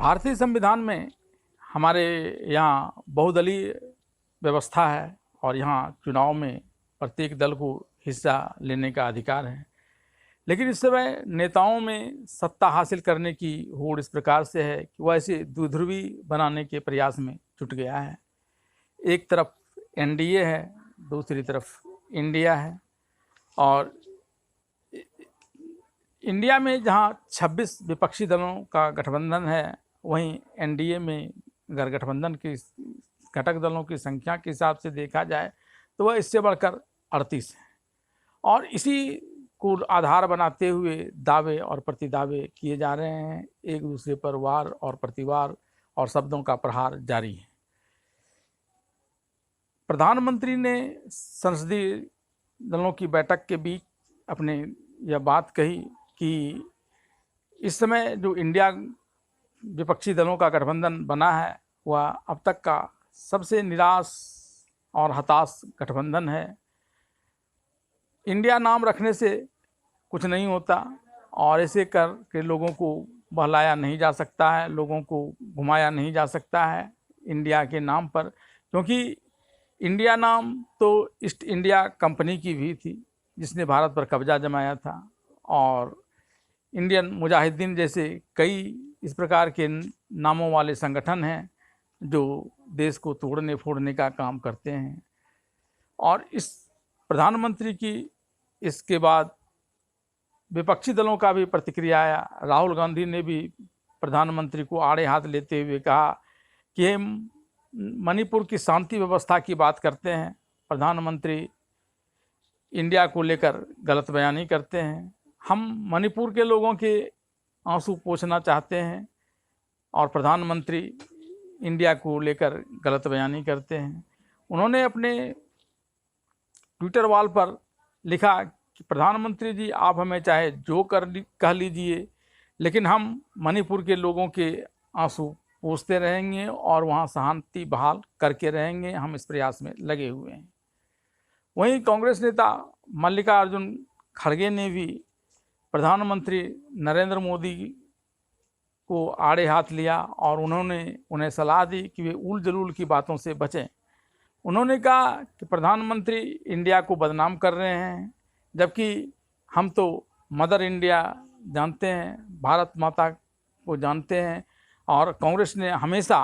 भारतीय संविधान में हमारे यहाँ बहुदलीय व्यवस्था है और यहाँ चुनाव में प्रत्येक दल को हिस्सा लेने का अधिकार है। लेकिन इस समय नेताओं में सत्ता हासिल करने की होड़ इस प्रकार से है कि वह ऐसे द्विध्रुवी बनाने के प्रयास में जुट गया है। एक तरफ एनडीए है, दूसरी तरफ इंडिया है। और इंडिया में जहां 26 विपक्षी दलों का गठबंधन है, वहीं एनडीए में अगर गठबंधन की घटक दलों की संख्या के हिसाब से देखा जाए तो वह इससे बढ़कर 38 है। और इसी को आधार बनाते हुए दावे और प्रतिदावे किए जा रहे हैं। एक दूसरे पर वार और प्रतिवार और शब्दों का प्रहार जारी है। प्रधानमंत्री ने संसदीय दलों की बैठक के बीच अपने यह बात कही कि इस समय जो इंडिया विपक्षी दलों का गठबंधन बना है वह अब तक का सबसे निराश और हताश गठबंधन है। इंडिया नाम रखने से कुछ नहीं होता और ऐसे कर के लोगों को बहलाया नहीं जा सकता है, लोगों को घुमाया नहीं जा सकता है इंडिया के नाम पर, क्योंकि इंडिया नाम तो ईस्ट इंडिया कंपनी की भी थी जिसने भारत पर कब्जा जमाया था। और इंडियन मुजाहिदीन जैसे कई इस प्रकार के नामों वाले संगठन हैं जो देश को तोड़ने फोड़ने का काम करते हैं। और इस प्रधानमंत्री की इसके बाद विपक्षी दलों का भी प्रतिक्रिया आया। राहुल गांधी ने भी प्रधानमंत्री को आड़े हाथ लेते हुए कहा कि हम मणिपुर की शांति व्यवस्था की बात करते हैं, प्रधानमंत्री इंडिया को लेकर गलत बयानी करते हैं। हम मणिपुर के लोगों के आंसू पोंछना चाहते हैं और प्रधानमंत्री इंडिया को लेकर गलत बयानी करते हैं। उन्होंने अपने ट्विटर वॉल पर लिखा कि प्रधानमंत्री जी, आप हमें चाहे जो कह लीजिए, लेकिन हम मणिपुर के लोगों के आंसू पोंछते रहेंगे और वहाँ शांति बहाल करके रहेंगे। हम इस प्रयास में लगे हुए हैं। वहीं कांग्रेस नेता मल्लिकार्जुन खड़गे ने भी प्रधानमंत्री नरेंद्र मोदी को आड़े हाथ लिया और उन्होंने उन्हें सलाह दी कि वे उल जलूल की बातों से बचें। उन्होंने कहा कि प्रधानमंत्री इंडिया को बदनाम कर रहे हैं, जबकि हम तो मदर इंडिया जानते हैं, भारत माता को जानते हैं और कांग्रेस ने हमेशा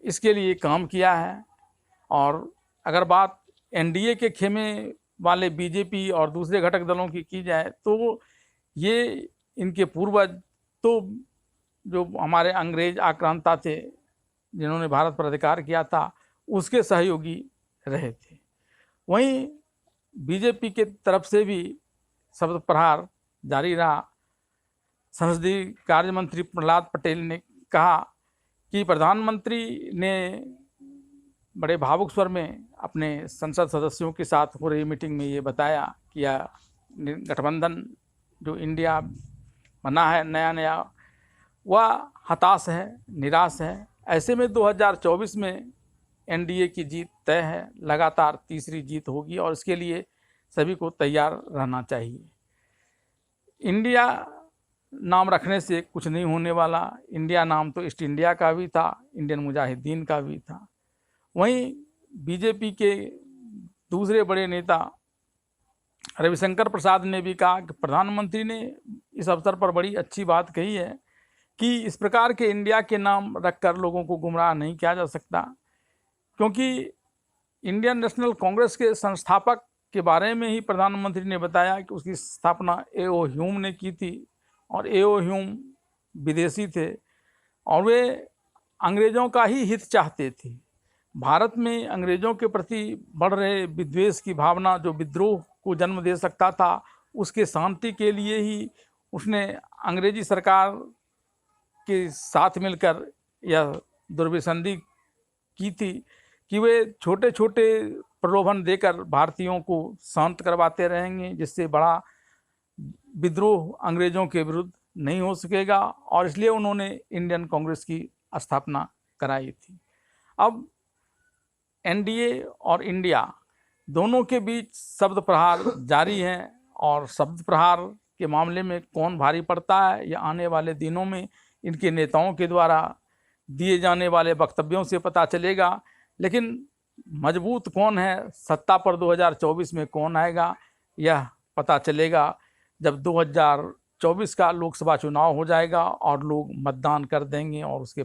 इसके लिए काम किया है। और अगर बात एनडीए के खेमे वाले बीजेपी और दूसरे घटक दलों की जाए तो ये इनके पूर्वज तो जो हमारे अंग्रेज आक्रांता थे जिन्होंने भारत पर अधिकार किया था, उसके सहयोगी रहे थे। वहीं बीजेपी के तरफ से भी शब्द प्रहार जारी रहा। संसदीय कार्य मंत्री प्रहलाद पटेल ने कहा कि प्रधानमंत्री ने बड़े भावुक स्वर में अपने संसद सदस्यों के साथ हो रही मीटिंग में ये बताया कि यह गठबंधन जो इंडिया बना है नया वह हताश है, निराश है। ऐसे में 2024 में एनडीए की जीत तय है, लगातार तीसरी जीत होगी और इसके लिए सभी को तैयार रहना चाहिए। इंडिया नाम रखने से कुछ नहीं होने वाला। इंडिया नाम तो ईस्ट इंडिया का भी था, इंडियन मुजाहिदीन का भी था। वहीं बीजेपी के दूसरे बड़े नेता रविशंकर प्रसाद ने भी कहा कि प्रधानमंत्री ने इस अवसर पर बड़ी अच्छी बात कही है कि इस प्रकार के इंडिया के नाम रखकर लोगों को गुमराह नहीं किया जा सकता, क्योंकि इंडियन नेशनल कांग्रेस के संस्थापक के बारे में ही प्रधानमंत्री ने बताया कि उसकी स्थापना ए.ओ. ह्यूम ने की थी और ए.ओ. ह्यूम विदेशी थे और वे अंग्रेज़ों का ही हित चाहते थे। भारत में अंग्रेज़ों के प्रति बढ़ रहे विद्वेष की भावना जो विद्रोह को जन्म दे सकता था, उसके शांति के लिए ही उसने अंग्रेजी सरकार के साथ मिलकर यह दुर्विसंधि की थी कि वे छोटे छोटे प्रलोभन देकर भारतीयों को शांत करवाते रहेंगे, जिससे बड़ा विद्रोह अंग्रेज़ों के विरुद्ध नहीं हो सकेगा। और इसलिए उन्होंने इंडियन कांग्रेस की स्थापना कराई थी। अब एनडीए और इंडिया दोनों के बीच शब्द प्रहार जारी है और शब्द प्रहार के मामले में कौन भारी पड़ता है, यह आने वाले दिनों में इनके नेताओं के द्वारा दिए जाने वाले वक्तव्यों से पता चलेगा। लेकिन मजबूत कौन है, सत्ता पर 2024 में कौन आएगा, यह पता चलेगा जब 2024 का लोकसभा चुनाव हो जाएगा और लोग मतदान कर देंगे और उसके